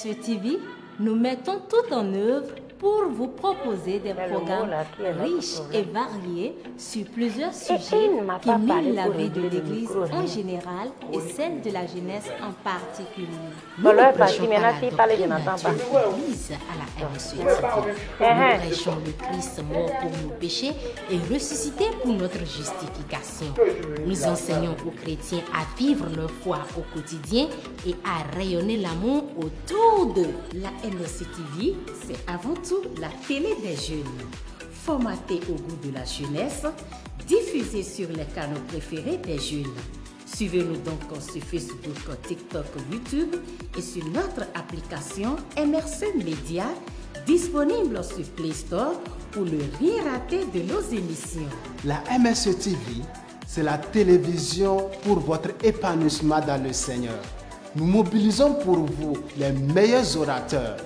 MSE TV, nous mettons tout en œuvre pour vous proposer des programmes riches et variés sur plusieurs sujets qui mènent la vie de l'Église en général et celle de la jeunesse en particulier. Nous ne prêchons pas la doctrine de l'Église à la MSE TV. Nous prêchons le Christ mort pour nos péchés et ressuscité pour notre justification. Nous enseignons aux chrétiens à vivre leur foi au quotidien et à rayonner l'amour autour d'eux. La MSE TV, c'est avant tout la télé des jeunes. Formatée au goût de la jeunesse, diffusée sur les canaux préférés des jeunes. Suivez-nous donc sur Facebook, TikTok, YouTube et sur notre application MRC Média, disponible sur Play Store pour ne rien rater de nos émissions. La MSE TV, c'est la télévision pour votre épanouissement dans le Seigneur. Nous mobilisons pour vous les meilleurs orateurs.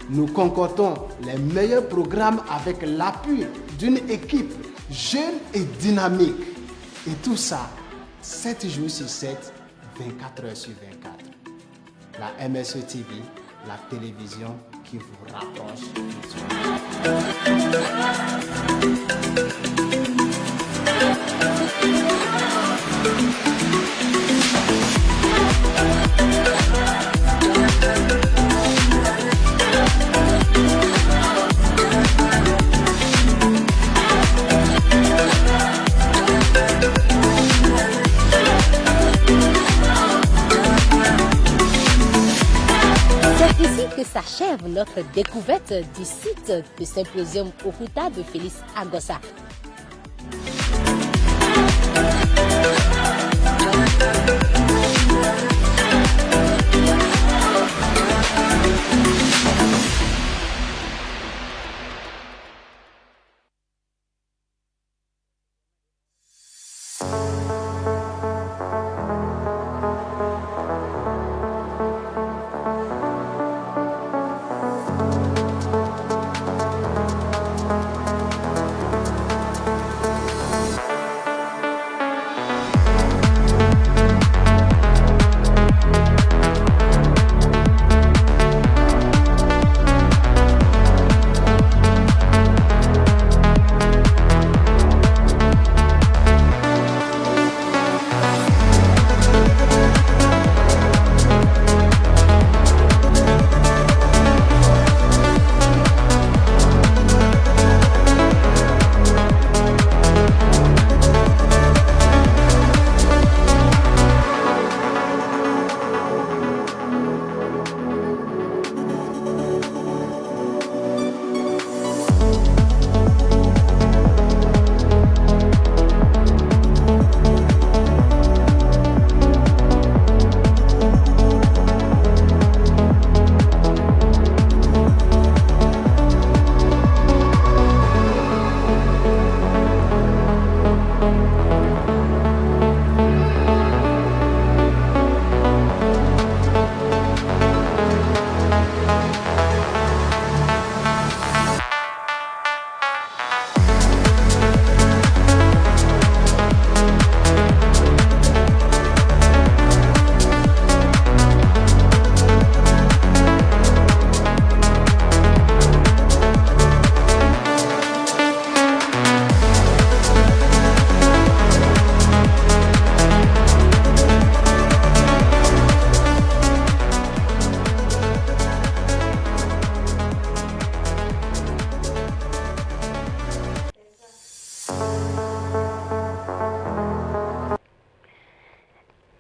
Nous concoctons les meilleurs programmes avec l'appui d'une équipe jeune et dynamique. Et tout ça, 7 jours sur 7, 24 heures sur 24. La MSE TV, la télévision qui vous rapproche de Dieu. C'est ici que s'achève notre découverte du site de Symposium Okuta de Félix Agossa.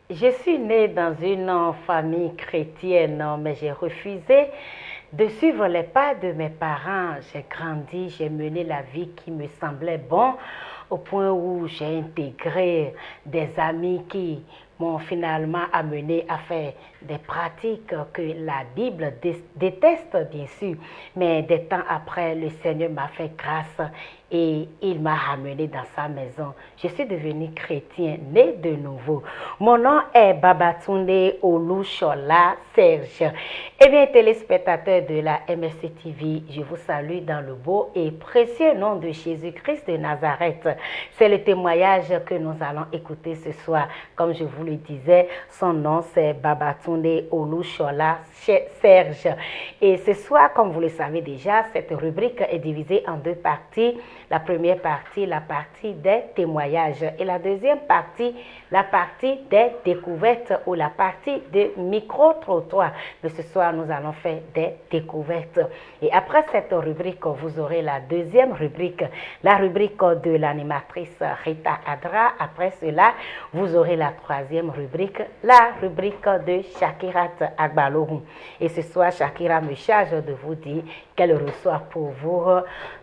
Je suis née dans une famille chrétienne, mais j'ai refusé de suivre les pas de mes parents. J'ai grandi, j'ai mené la vie qui me semblait bonne, au point où j'ai intégré des amis qui m'ont finalement amené à faire des pratiques que la Bible déteste, bien sûr. Mais des temps après, le Seigneur m'a fait grâce et il m'a ramené dans sa maison. Je suis devenue chrétien, né de nouveau. Mon nom est Babatunde Olushola Serge. Eh bien, téléspectateurs de la MSE TV, je vous salue dans le beau et précieux nom de Jésus-Christ de Nazareth. C'est le témoignage que nous allons écouter ce soir. Comme je vous le disais, son nom c'est Babatunde Olushola Serge. Et ce soir, comme vous le savez déjà, cette rubrique est divisée en deux parties. La première partie, la partie des témoignages. Et la deuxième partie, la partie des découvertes ou la partie des micro-trottoirs. Mais ce soir, nous allons faire des découvertes. Et après cette rubrique, vous aurez la deuxième rubrique, la rubrique de l'animatrice Rita Adra. Après cela, vous aurez la troisième rubrique, la rubrique de Shakirat Agbalohun. Et ce soir, Shakira me charge de vous dire qu'elle reçoit pour vous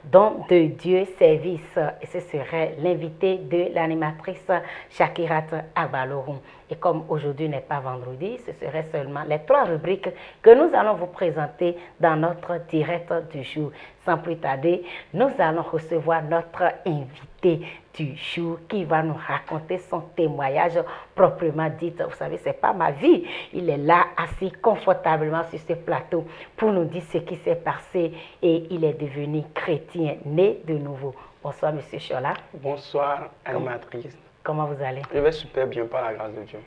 don de Dieu service. Et ce serait l'invité de l'animatrice Shakirat Agbalohun. Et comme aujourd'hui n'est pas vendredi, ce serait seulement les trois rubriques que nous allons vous présenter dans notre direct du jour. Sans plus tarder, nous allons recevoir notre invité du jour qui va nous raconter son témoignage proprement dit. Vous savez, c'est pas ma vie. Il est là, assis confortablement sur ce plateau pour nous dire ce qui s'est passé et il est devenu chrétien, né de nouveau. Bonsoir, Monsieur Chola. Bonsoir, animatrice. Comment vous allez? Je vais super bien par la grâce de Dieu.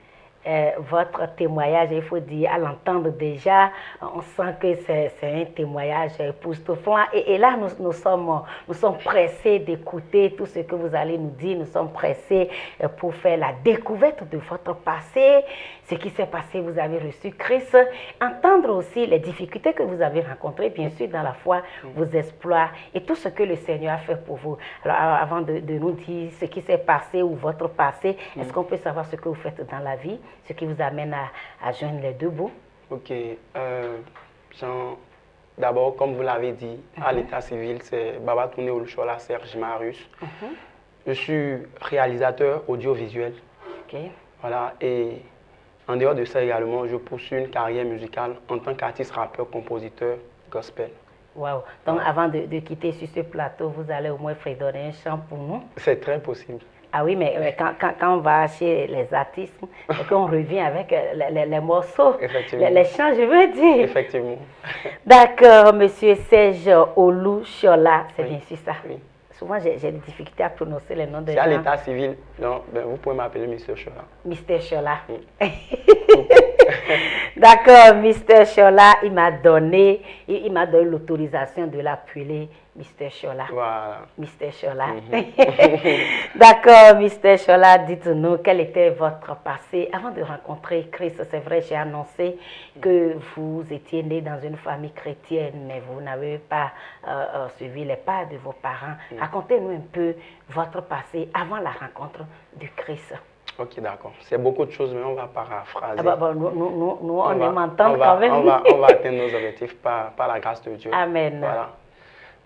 Votre témoignage, il faut dire, à l'entendre déjà, on sent que c'est un témoignage époustouflant. Et là, nous sommes pressés d'écouter tout ce que vous allez nous dire. Nous sommes pressés pour faire la découverte de votre passé, ce qui s'est passé, vous avez reçu Christ, entendre aussi les difficultés que vous avez rencontrées, bien sûr, dans la foi, vos exploits et tout ce que le Seigneur a fait pour vous. Alors, avant de nous dire ce qui s'est passé ou votre passé, est-ce qu'on peut savoir ce que vous faites dans la vie? Ce qui vous amène à joindre les deux bouts? Ok. D'abord, comme vous l'avez dit, à l'état civil, c'est Babatunde Olushola Serge Marius. Je suis réalisateur audiovisuel. Ok. Voilà. Et en dehors de ça également, je poursuis une carrière musicale en tant qu'artiste, rappeur, compositeur, gospel. Wow. Donc, avant de quitter sur ce plateau, vous allez au moins fredonner un chant pour nous? C'est très possible. Ah oui, mais quand on va chez les artistes, et qu'on revient avec les morceaux, les chants, je veux dire. Effectivement. D'accord, Monsieur Serge Olushola, c'est bien sûr ça. Oui. Souvent, j'ai des difficultés à prononcer les noms de gens. C'est à l'état civil. Non, ben, vous pouvez m'appeler Mr. Chola. Mr. Chola. D'accord, Mr. Chola, il m'a donné l'autorisation de l'appeler Mr. Chola. Voilà. Mr. Chola. D'accord, Mr. Chola, dites-nous quel était votre passé. Avant de rencontrer Christ, c'est vrai, j'ai annoncé que vous étiez né dans une famille chrétienne, mais vous n'avez pas suivi les pas de vos parents. Racontez-nous un peu votre passé avant la rencontre de Christ. Ok, d'accord. C'est beaucoup de choses, mais on va paraphraser. Ah bah, nous on aime entendre quand même. On va atteindre nos objectifs par la grâce de Dieu. Amen. Voilà.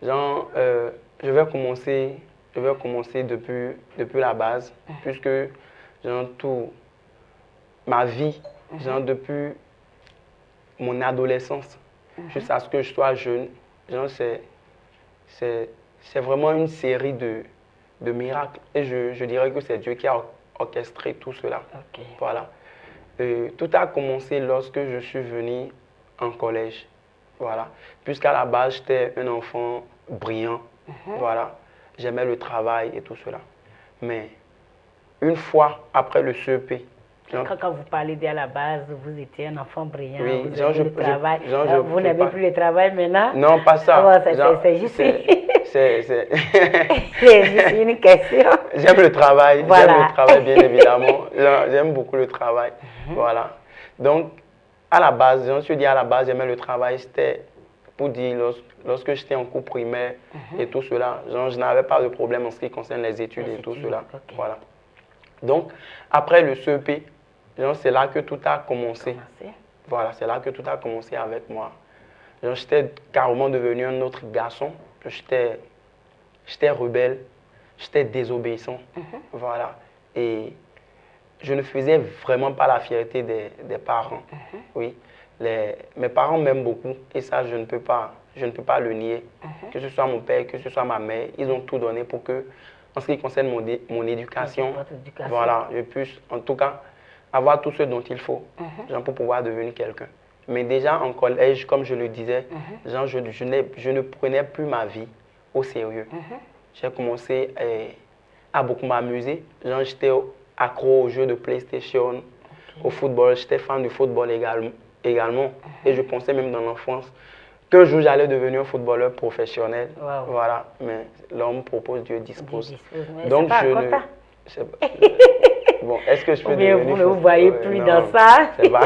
Genre, je vais commencer depuis la base, puisque genre, ma vie, genre, depuis mon adolescence jusqu'à ce que je sois jeune, genre, c'est vraiment une série de miracles. Et je dirais que c'est Dieu qui a orchestré tout cela. Okay. Voilà. Tout a commencé lorsque je suis venu en collège. Voilà. Puisqu'à la base, j'étais un enfant brillant. Voilà. J'aimais le travail et tout cela. Mais une fois après le CEP, quand vous parlez d'à la base, vous étiez un enfant brillant, oui, vous aimez le travail. Vous n'aimez plus le travail maintenant? Non, pas ça. C'est juste c'est juste une question. J'aime le travail, voilà. J'aime le travail bien évidemment. J'aime beaucoup le travail. Voilà. Donc, à la base, je me suis dit à la base, j'aimais le travail. C'était pour dire, lorsque j'étais en cours primaire et tout cela, genre, je n'avais pas de problème en ce qui concerne les études et tout cela. Okay. Voilà. Donc, après le CEP, c'est là que tout a commencé. Voilà, c'est là que tout a commencé avec moi. J'étais carrément devenu un autre garçon. J'étais rebelle, j'étais désobéissant. Voilà. Et je ne faisais vraiment pas la fierté des parents. Oui. Mes parents m'aiment beaucoup et ça, je ne peux pas le nier. Que ce soit mon père, que ce soit ma mère, ils ont tout donné pour que, en ce qui concerne mon éducation, voilà, je puisse en tout cas avoir tout ce dont il faut pour pouvoir devenir quelqu'un. Mais déjà en collège, comme je le disais, je ne prenais plus ma vie au sérieux. J'ai commencé à beaucoup m'amuser. Genre, j'étais accro aux jeux de PlayStation, au football. J'étais fan du football également. Et je pensais même dans l'enfance qu'un jour j'allais devenir un footballeur professionnel. Voilà, mais l'homme propose, Dieu dispose. Donc je ne... Bon, est-ce que je peux devenir... Vous ne vous voyez plus dans ça. C'est pas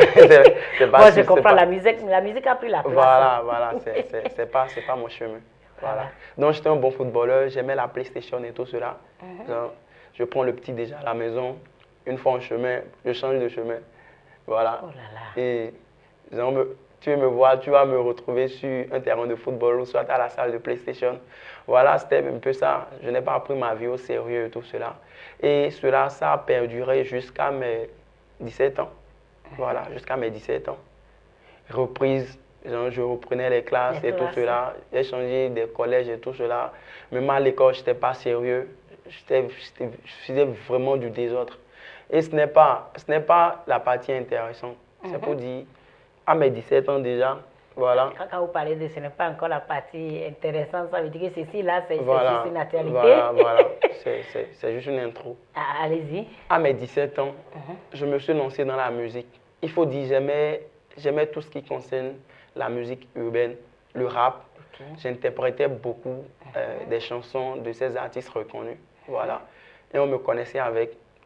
Moi, je comprends, la musique a pris la place. Voilà, c'est pas mon chemin. Voilà. Donc j'étais un bon footballeur, j'aimais la PlayStation et tout cela. Donc, je prends le petit déjà à la maison, une fois en chemin, je change de chemin. Voilà. Oh là là. Et genre, tu veux me voir, tu vas me retrouver sur un terrain de football ou soit à la salle de PlayStation. Voilà, c'était un peu ça. Je n'ai pas pris ma vie au sérieux et tout cela. Et cela, ça a perduré jusqu'à mes 17 ans. Voilà, jusqu'à mes 17 ans. Reprise, genre, je reprenais les classes et tout cela. J'ai changé de collège et tout cela. Même à l'école, je n'étais pas sérieux. Je faisais vraiment du désordre. Et ce n'est pas la partie intéressante. C'est pour dire, à mes 17 ans déjà, voilà. Quand vous parlez de ce n'est pas encore la partie intéressante, ça veut dire que ceci là, c'est juste une actualité. Voilà. C'est juste une intro. Allez-y. À mes 17 ans, je me suis lancé dans la musique. Il faut dire, j'aimais tout ce qui concerne la musique urbaine, le rap. J'interprétais beaucoup des chansons de ces artistes reconnus. Voilà. Et on me connaissait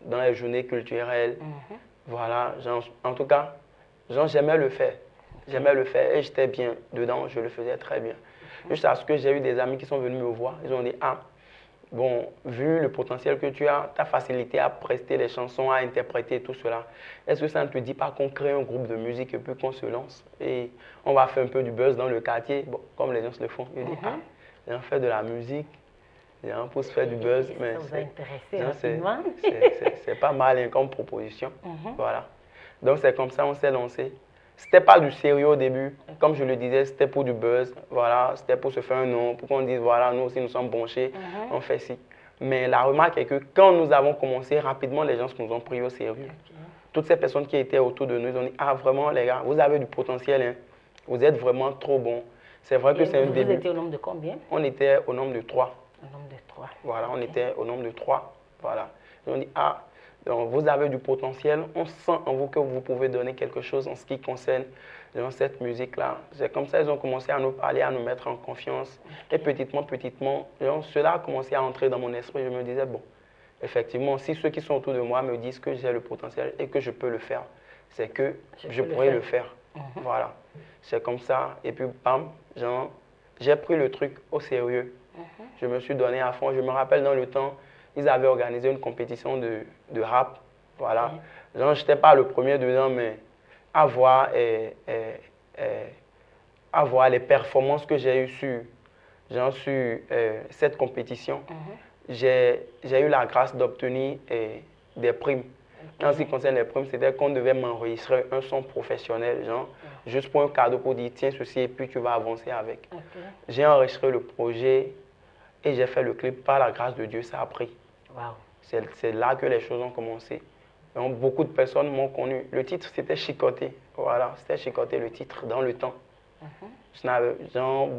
dans les journées culturelles. Voilà. En tout cas, j'aimais le faire. J'aimais le faire et j'étais bien dedans, je le faisais très bien. Jusqu'à ce que j'ai eu des amis qui sont venus me voir. Ils ont dit, ah, bon, vu le potentiel que tu as, ta facilité à prester des chansons, à interpréter tout cela, est-ce que ça ne te dit pas qu'on crée un groupe de musique et puis qu'on se lance et on va faire un peu du buzz dans le quartier, bon, comme les gens se le font. Ils disent, ah, j'ai fait de la musique, pour se faire du buzz, mais c'est pas mal hein, comme proposition. Voilà. Donc c'est comme ça on s'est lancé. C'était pas du sérieux au début. Comme je le disais, c'était pour du buzz. Voilà, c'était pour se faire un nom, pour qu'on dise, voilà, nous aussi, nous sommes branchés, on fait ci. Mais la remarque est que quand nous avons commencé, rapidement, les gens nous ont pris au sérieux. Toutes ces personnes qui étaient autour de nous, ils ont dit, ah, vraiment, les gars, vous avez du potentiel, hein. Vous êtes vraiment trop bons. C'est vrai que c'est un début. Vous étiez au nombre de combien? On était au nombre de 3. Au nombre de 3. Voilà, on était au nombre de 3. Voilà. Ils ont dit, ah, donc vous avez du potentiel, on sent en vous que vous pouvez donner quelque chose en ce qui concerne cette musique-là. C'est comme ça qu'ils ont commencé à nous parler, à nous mettre en confiance. Et petitement, cela a commencé à entrer dans mon esprit. Je me disais, bon, effectivement, si ceux qui sont autour de moi me disent que j'ai le potentiel et que je peux le faire, c'est que je pourrais le faire. Voilà. C'est comme ça. Et puis, bam, j'ai pris le truc au sérieux. Je me suis donné à fond. Je me rappelle dans le temps, ils avaient organisé une compétition de rap. Voilà. Je n'étais pas le premier dedans, mais à voir les performances que j'ai eues sur cette compétition, j'ai eu la grâce d'obtenir des primes. En ce qui concerne les primes, c'était qu'on devait m'enregistrer un son professionnel, juste pour un cadeau pour dire, tiens, ceci, et puis tu vas avancer avec. J'ai enregistré le projet et j'ai fait le clip. Par la grâce de Dieu, ça a pris. Wow. C'est là que les choses ont commencé. Donc, beaucoup de personnes m'ont connu. Le titre, c'était Chicoté. Voilà, c'était Chicoté, le titre, dans le temps.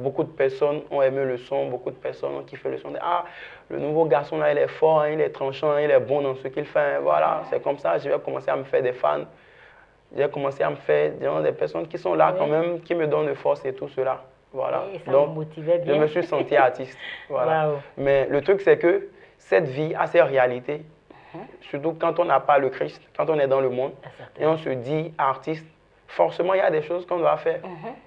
Beaucoup de personnes ont aimé le son, beaucoup de personnes ont kiffé le son. Ah, le nouveau garçon là, il est fort, hein, il est tranchant, hein, il est bon dans ce qu'il fait. Hein. Voilà, c'est comme ça, je vais commencer à me faire des fans. J'ai commencé à me faire des personnes qui sont là quand même, qui me donnent de force et tout cela. Voilà. Et ça donc, me motivait bien. Je me suis senti artiste. Voilà. Wow. Mais le truc, c'est que cette vie a ses réalités. Surtout quand on n'a pas le Christ, quand on est dans le monde, et on se dit artiste, forcément, il y a des choses qu'on doit faire.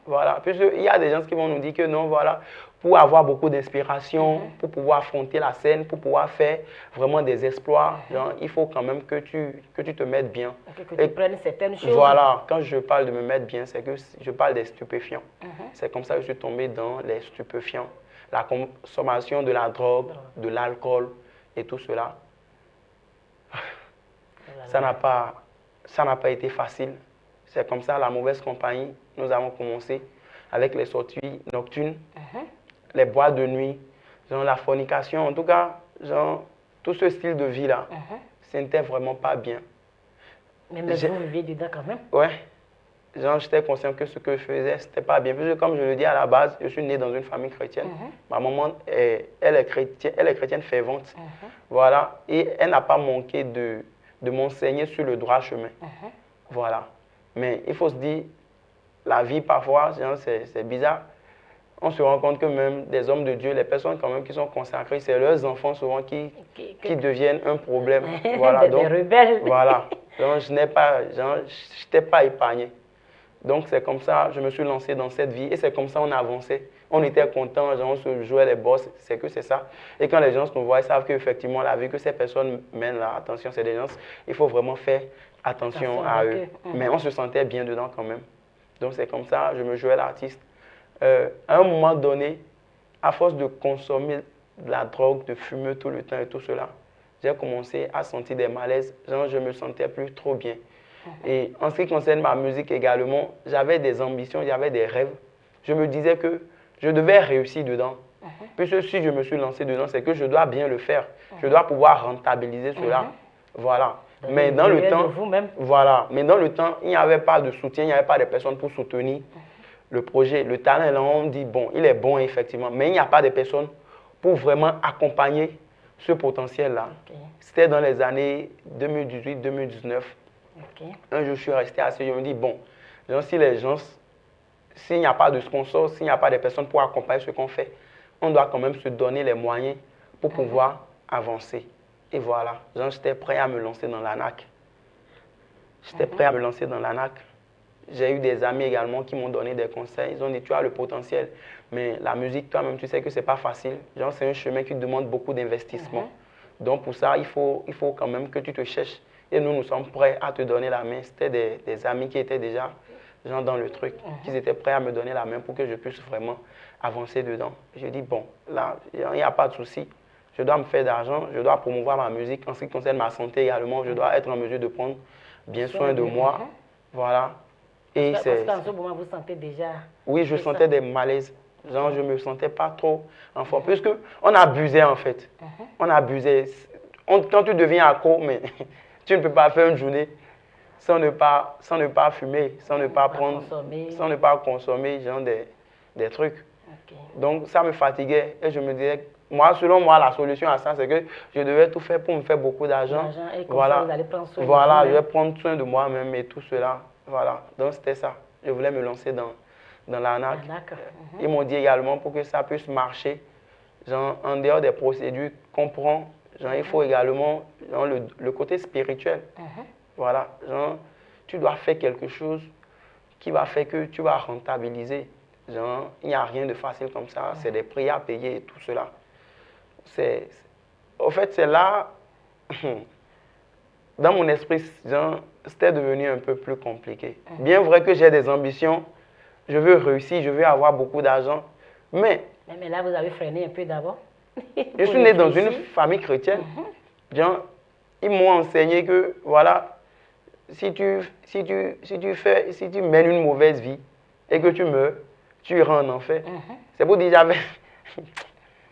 Voilà. Puisqu'il y a des gens qui vont nous dire que non, voilà, pour avoir beaucoup d'inspiration, pour pouvoir affronter la scène, pour pouvoir faire vraiment des exploits, il faut quand même que tu te mettes bien. Que tu prennes certaines choses. Voilà. Quand je parle de me mettre bien, c'est que je parle des stupéfiants. C'est comme ça que je suis tombé dans les stupéfiants. La consommation de la drogue, de l'alcool et tout cela. Ça n'a pas été facile. C'est comme ça, la mauvaise compagnie, nous avons commencé avec les sorties nocturnes, les boîtes de nuit, la fornication, en tout cas, tout ce style de vie-là, ce n'était vraiment pas bien. Mais vous viviez dedans quand même? Ouais. genre, j'étais conscient que ce que je faisais, c'était pas bien. Parce que comme je le dis à la base, je suis né dans une famille chrétienne. Ma maman, elle est chrétienne fervente. Voilà. Et elle n'a pas manqué de m'enseigner sur le droit chemin. Voilà. Mais il faut se dire, la vie parfois, c'est bizarre. On se rend compte que même des hommes de Dieu, les personnes quand même qui sont consacrées, c'est leurs enfants souvent qui deviennent un problème. Voilà. Des rebelles. Voilà. Donc, je n'étais pas épargné. Donc, c'est comme ça, je me suis lancé dans cette vie et c'est comme ça on avançait. On était contents, on se jouait les boss, c'est que c'est ça. Et quand les gens nous voient, ils savent qu'effectivement, la vie que ces personnes mènent là, attention, c'est des gens, il faut vraiment faire attention à eux. Mais on se sentait bien dedans quand même. Donc, c'est comme ça, je me jouais l'artiste. À un moment donné, à force de consommer de la drogue, de fumer tout le temps et tout cela, j'ai commencé à sentir des malaises. Genre, je me sentais plus trop bien. Et en ce qui concerne ma musique également, j'avais des ambitions, j'avais des rêves. Je me disais que je devais réussir dedans. Puisque si je me suis lancé dedans, c'est que je dois bien le faire. Je dois pouvoir rentabiliser cela. Voilà. Mais dans le temps, voilà. Mais dans le temps, il n'y avait pas de soutien, il n'y avait pas de personnes pour soutenir le projet. Le talent, là, on dit, bon, il est bon, effectivement, mais il n'y a pas de personnes pour vraiment accompagner ce potentiel-là. C'était dans les années 2018-2019. Un jour, je suis resté assis, je me dis, bon, si les gens, s'il n'y a pas de sponsors, s'il n'y a pas de personnes pour accompagner ce qu'on fait, on doit quand même se donner les moyens pour pouvoir avancer. Et voilà, j'étais prêt à me lancer dans l'ANAC. J'étais prêt à me lancer dans l'ANAC. J'ai eu des amis également qui m'ont donné des conseils. Ils ont dit, tu as le potentiel, mais la musique, toi-même, tu sais que ce n'est pas facile. C'est un chemin qui demande beaucoup d'investissement. Donc, pour ça, il faut quand même que tu te cherches. Et nous sommes prêts à te donner la main. C'était des amis qui étaient déjà dans le truc, qui étaient prêts à me donner la main pour que je puisse vraiment avancer dedans. Je dis, bon, là, il n'y a pas de souci. Je dois me faire d'argent, je dois promouvoir ma musique. En ce qui concerne ma santé également, je dois être en mesure de prendre bien soin de moi. Voilà. Et parce qu'en ce moment, vous sentez déjà... Oui, je sentais des malaises. Je ne me sentais pas trop en forme. Puisqu'on abusait, en fait. On abusait. Quand tu deviens accro, mais tu ne peux pas faire une journée sans ne pas fumer, sans ne pas prendre, sans ne pas consommer des trucs. Donc, ça me fatiguait. Et je me disais, selon moi, la solution à ça, c'est que je devais tout faire pour me faire beaucoup d'argent. Voilà, je vais prendre soin de moi-même et tout cela. Voilà, donc c'était ça. Je voulais me lancer dans l'ANAC. Ils m'ont dit également pour que ça puisse marcher, en dehors des procédures qu'on prend, il faut également le côté spirituel. Voilà, tu dois faire quelque chose qui va faire que tu vas rentabiliser. Il n'y a rien de facile comme ça, c'est des prix à payer et tout cela. Au fait, c'est là, dans mon esprit, c'était devenu un peu plus compliqué. Bien vrai que j'ai des ambitions, je veux réussir, je veux avoir beaucoup d'argent, mais là, vous avez freiné un peu d'abord. Je suis né dans une famille chrétienne. Ils m'ont enseigné que, voilà, si tu mènes une mauvaise vie et que tu meurs, tu iras en enfer. C'est pour dire j'avais...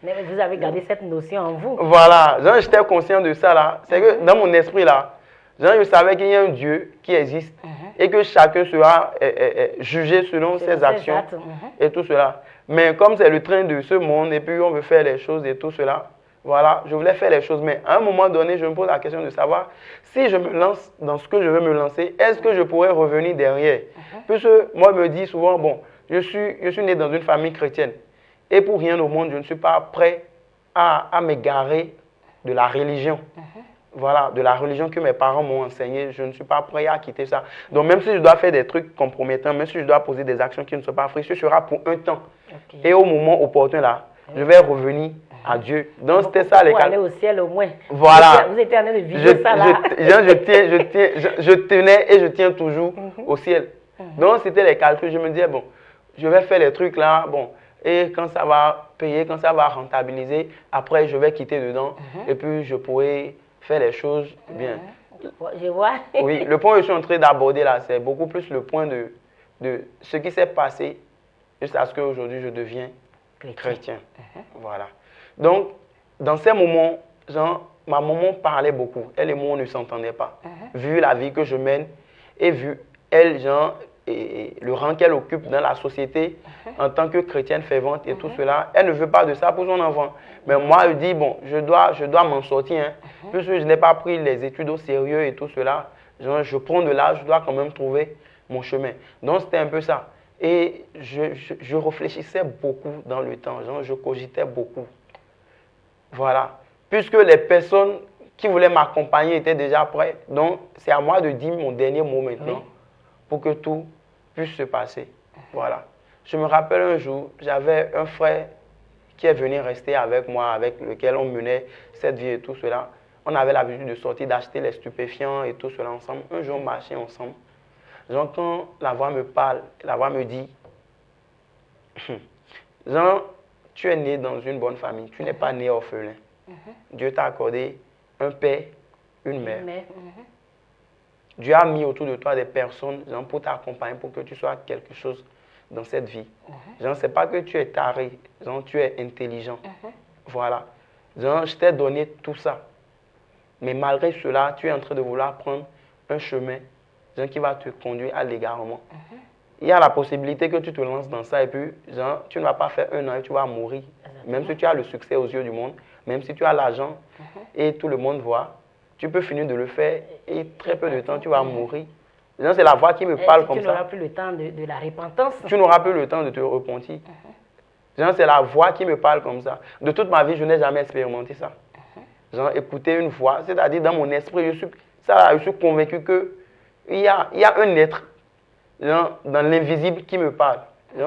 Mais vous avez gardé cette notion en vous. Voilà, j'étais conscient de ça là. C'est que dans mon esprit là, je savais qu'il y a un Dieu qui existe et que chacun sera jugé selon ses actions et tout cela. Mais comme c'est le train de ce monde et puis on veut faire les choses et tout cela, voilà, je voulais faire les choses. Mais à un moment donné, je me pose la question de savoir si je me lance dans ce que je veux me lancer, est-ce que je pourrais revenir derrière? Puisque moi, je me dis souvent, bon, je suis né dans une famille chrétienne. Et pour rien au monde, je ne suis pas prêt à m'égarer de la religion. Voilà, de la religion que mes parents m'ont enseignée, je ne suis pas prêt à quitter ça. Donc même si je dois faire des trucs compromettants, même si je dois poser des actions qui ne sont pas friches, ce sera pour un temps. Et au moment opportun là, je vais revenir à Dieu. Donc c'était ça les calculs. Aller au ciel au moins. Voilà. Vous étiez en train de vivre ça là. Je tenais et je tiens toujours au ciel. Donc c'était les calculs. Je me disais, bon, je vais faire les trucs là, bon. Et quand ça va payer, quand ça va rentabiliser, après je vais quitter dedans et puis je pourrai faire les choses bien. Je vois. Oui, le point que je suis en train d'aborder là, c'est beaucoup plus le point de ce qui s'est passé jusqu'à ce qu'aujourd'hui je deviens chrétien. Voilà. Donc, dans ces moments, ma maman parlait beaucoup. Elle et moi, on ne s'entendait pas. Vu la vie que je mène et vu elle, le rang qu'elle occupe dans la société en tant que chrétienne fervente et tout cela. Elle ne veut pas de ça pour son enfant. Mais moi, elle dit, bon, je dois m'en sortir. Hein, puisque je n'ai pas pris les études au sérieux et tout cela. Genre, je prends de l'âge, je dois quand même trouver mon chemin. Donc, c'était un peu ça. Et je réfléchissais beaucoup dans le temps. Genre, je cogitais beaucoup. Voilà. Puisque les personnes qui voulaient m'accompagner étaient déjà prêtes. Donc, c'est à moi de dire mon dernier mot maintenant pour que tout puisse se passer. Voilà. Je me rappelle un jour, j'avais un frère qui est venu rester avec moi, avec lequel on menait cette vie et tout cela. On avait l'habitude de sortir, d'acheter les stupéfiants et tout cela ensemble. Un jour, on marchait ensemble. Genre, quand la voix me parle, la voix me dit, genre, tu es né dans une bonne famille, tu n'es pas né orphelin. Dieu t'a accordé un père, une mère. Dieu a mis autour de toi des personnes genre, pour t'accompagner, pour que tu sois quelque chose dans cette vie. Genre, c'est pas que tu es taré, genre, tu es intelligent. Voilà. Genre, je t'ai donné tout ça. Mais malgré cela, tu es en train de vouloir prendre un chemin genre, qui va te conduire à l'égarement. Il y a la possibilité que tu te lances dans ça et puis, genre, tu ne vas pas faire un an et tu vas mourir. Même si tu as le succès aux yeux du monde, même si tu as l'argent et tout le monde voit, tu peux finir de le faire et très peu de temps, tu vas mourir. C'est la voix qui me parle comme ça. Tu n'auras plus le temps de la repentance. Tu n'auras plus le temps de te repentir. C'est la voix qui me parle comme ça. De toute ma vie, je n'ai jamais expérimenté ça. Genre, écouter une voix, c'est-à-dire dans mon esprit, je suis convaincu qu'il y a un être genre, dans l'invisible qui me parle.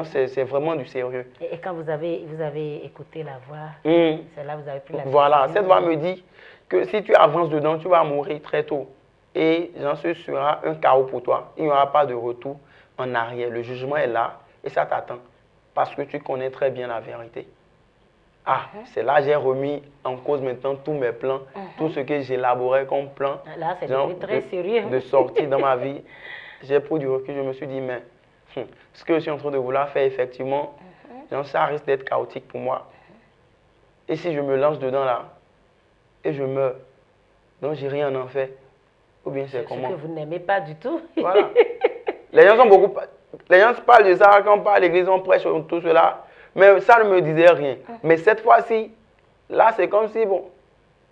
C'est vraiment du sérieux. Et quand vous avez écouté la voix, c'est là que vous avez pris la décision. Voilà, cette voix me dit que si tu avances dedans, tu vas mourir très tôt. Et ce sera un chaos pour toi. Il n'y aura pas de retour en arrière. Le jugement est là et ça t'attend. Parce que tu connais très bien la vérité. C'est là que j'ai remis en cause maintenant tous mes plans, tout ce que j'élaborais comme plan. Là, c'est très sérieux. De sortir dans ma vie. J'ai pris du recul, je me suis dit, mais ce que je suis en train de vouloir faire, effectivement, ça risque d'être chaotique pour moi. Et si je me lance dedans là, et je meurs, donc j'ai rien en fait, ou bien c'est comment? Ce que vous n'aimez pas du tout. Voilà. Les gens parlent de ça quand on parle à l'église, on prêche tout cela, mais ça ne me disait rien. Mais cette fois-ci, là c'est comme si, bon,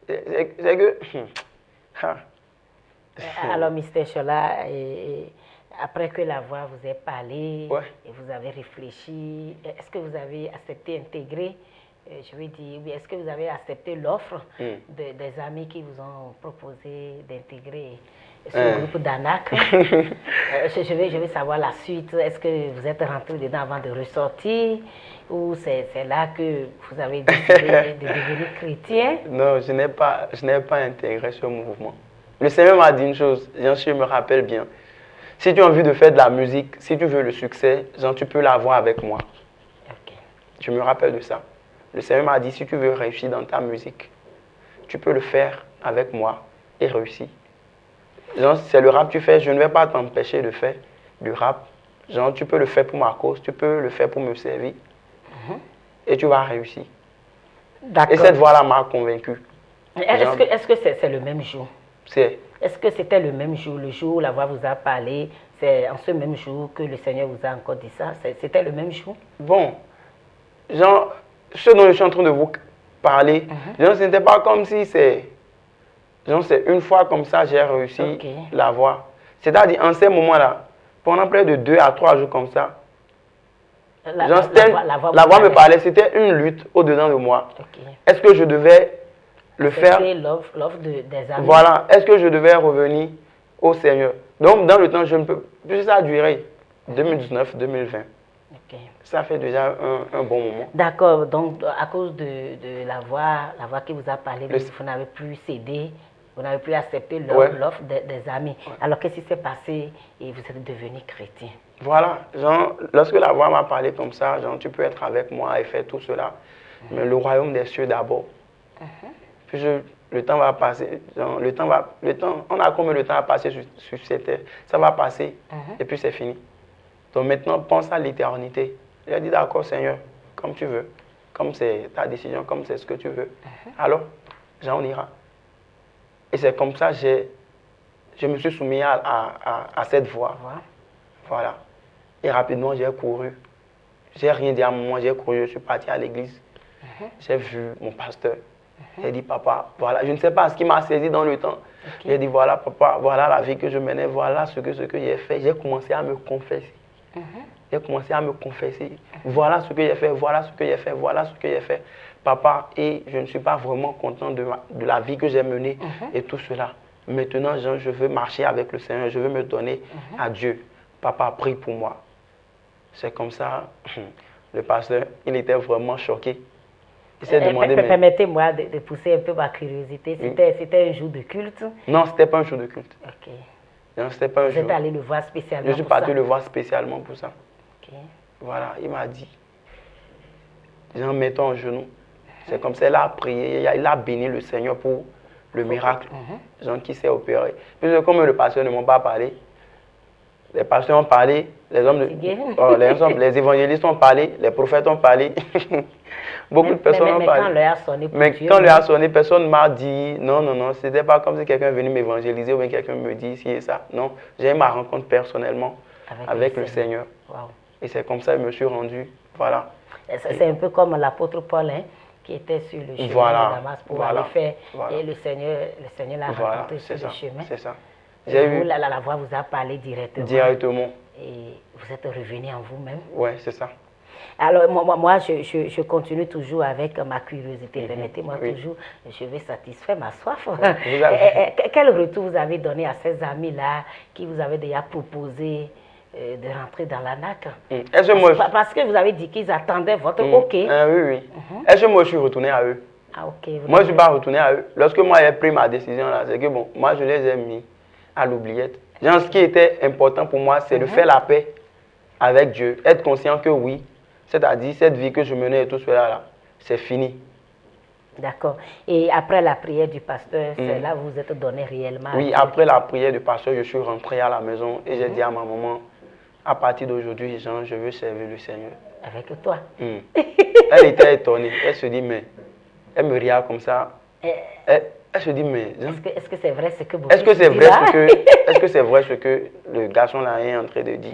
c'est que... Alors, Mr. Chola, après que la voix vous ait parlé et vous avez réfléchi, est-ce que vous avez accepté d'intégrer, je veux dire, est-ce que vous avez accepté l'offre des amis qui vous ont proposé d'intégrer ce groupe d'ANAC? Je vais savoir la suite. Est-ce que vous êtes rentré dedans avant de ressortir ou c'est là que vous avez décidé de devenir chrétien? Non, je n'ai pas intégré ce mouvement. Le Seigneur m'a dit une chose, je me rappelle bien. Si tu as envie de faire de la musique, si tu veux le succès, tu peux l'avoir avec moi. Je me rappelle de ça. Le Seigneur m'a dit, si tu veux réussir dans ta musique, tu peux le faire avec moi et réussir. C'est le rap que tu fais, je ne vais pas t'empêcher de faire du rap. Tu peux le faire pour ma cause, tu peux le faire pour me servir. Et tu vas réussir. Et cette voix-là m'a convaincu. Est-ce que c'est le même jour? Est-ce que c'était le même jour, le jour où la voix vous a parlé, c'est en ce même jour que le Seigneur vous a encore dit ça? C'était le même jour? Bon, ce dont je suis en train de vous parler, ce n'était pas comme si c'est une fois comme ça j'ai réussi la voix. C'est-à-dire en ces moments-là, pendant près de 2 à 3 jours comme ça, la voix me parlait, c'était une lutte au-dedans de moi. Est-ce que je devais le faire? L'offre des amis. Voilà. Est-ce que je devais revenir au Seigneur? Donc, dans le temps, je ne peux plus. Ça a duré 2019-2020. Ça fait déjà un bon moment. D'accord. Donc, à cause de la voix qui vous a parlé, vous n'avez plus cédé, vous n'avez plus accepté l'offre des amis. Alors, qu'est-ce qui s'est passé et vous êtes devenu chrétien? Voilà. Lorsque la voix m'a parlé comme ça, tu peux être avec moi et faire tout cela. Mais le royaume des cieux d'abord. Puis le temps va passer, on a combien de temps à passer sur cette terre? Ça va passer et puis c'est fini. Donc maintenant, pense à l'éternité. J'ai dit d'accord Seigneur, comme tu veux, comme c'est ta décision, comme c'est ce que tu veux. Alors, on ira. Et c'est comme ça que je me suis soumis à cette voie. Voilà. Et rapidement, j'ai couru. J'ai rien dit à maman, j'ai couru, je suis parti à l'église. J'ai vu mon pasteur. J'ai dit, papa, voilà, je ne sais pas ce qui m'a saisi dans le temps. J'ai dit, voilà, papa, voilà la vie que je menais, voilà ce que j'ai fait. J'ai commencé à me confesser. J'ai commencé à me confesser. Voilà ce que j'ai fait, voilà ce que j'ai fait, voilà ce que j'ai fait. Papa, et je ne suis pas vraiment content de la vie que j'ai menée et tout cela. Maintenant, Jean, je veux marcher avec le Seigneur, je veux me donner à Dieu. Papa, prie pour moi. C'est comme ça, le pasteur, il était vraiment choqué. Il s'est demandé, mais... Permettez-moi de pousser un peu ma curiosité. C'était un jour de culte? Non, ce n'était pas un jour de culte. Ok. Non, c'était pas un jour. Vous êtes allé le voir spécialement pour ça? Je suis parti le voir spécialement pour ça. Ok. Voilà, il m'a dit, Jean, mets-toi en genoux. C'est comme ça, il a prié, il a béni le Seigneur pour le miracle. Jean qui s'est opéré. Puis comme le pasteur ne m'ont pas parlé, les pasteurs ont parlé, les évangélistes ont parlé, les prophètes ont parlé. Beaucoup de personnes ont parlé. Quand l'heure a sonné, quand l'heure a sonné, personne ne m'a dit non, non, non. Ce n'était pas comme si quelqu'un est venu m'évangéliser ou bien quelqu'un me dit ci et ça. Non, j'ai eu ma rencontre personnellement avec le Seigneur. Wow. Et c'est comme ça que je me suis rendu. Voilà. C'est un peu comme l'apôtre Paul, hein, qui était sur le chemin de Damas pour aller faire. Et le Seigneur l'a rencontré sur le chemin. C'est ça. La voix vous a parlé directement. Directement. Et vous êtes revenu en vous-même. Oui, c'est ça. Alors, moi je continue toujours avec ma curiosité. Permettez-moi toujours, je vais satisfaire ma soif. Quel retour vous avez donné à ces amis-là qui vous avaient déjà proposé de rentrer dans l'ANAC? Parce que vous avez dit qu'ils attendaient votre OK. Oui, oui. Est-ce que moi je suis retourné à eux? Ah, ok. Moi, je ne suis pas retourné à eux. Lorsque moi j'ai pris ma décision là, c'est que bon, moi je les ai mis à l'oubliette. Genre, ce qui était important pour moi, c'est de faire la paix avec Dieu. Être conscient que oui, c'est-à-dire cette vie que je menais et tout cela là, c'est fini. D'accord. Et après la prière du pasteur, c'est là que vous vous êtes donné réellement? Oui, après la prière du pasteur, je suis rentré à la maison et j'ai dit à ma maman, à partir d'aujourd'hui, Jean, je veux servir le Seigneur. Avec toi? Elle était étonnée. Elle se dit, mais elle me regarde comme ça. Elle se dit, mais... Est-ce que c'est vrai ce que vous dites? Est-ce que c'est vrai ce que le garçon là est en train de dire?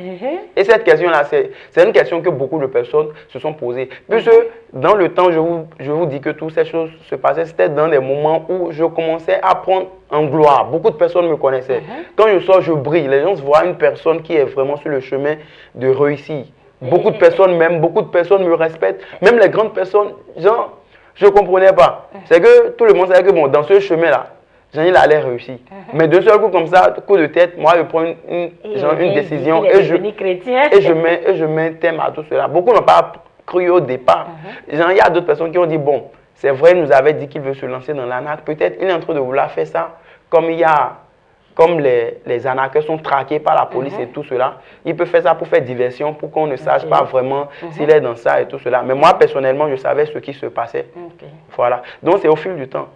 Et cette question-là, c'est une question que beaucoup de personnes se sont posées. Puisque dans le temps, je vous dis que toutes ces choses se passaient, c'était dans des moments où je commençais à prendre en gloire. Beaucoup de personnes me connaissaient. Quand je sors, je brille. Les gens voient une personne qui est vraiment sur le chemin de réussir. Beaucoup de personnes m'aiment, beaucoup de personnes me respectent. Même les grandes personnes, genre... Je ne comprenais pas. C'est que tout le monde savait que bon, dans ce chemin-là, il allait réussir. Mais d'un seul coup comme ça, coup de tête, moi je prends une décision et je mets thème à tout cela. Beaucoup n'ont pas cru au départ. Il y a d'autres personnes qui ont dit, bon, c'est vrai, il nous avait dit qu'il veut se lancer dans l'ANAC. Peut-être il est en train de vouloir faire ça comme les anarchistes sont traqués par la police et tout cela, il peut faire ça pour faire diversion, pour qu'on ne sache pas vraiment s'il est dans ça et tout cela. Mais moi, personnellement, je savais ce qui se passait. Voilà. Donc, c'est au fil du temps.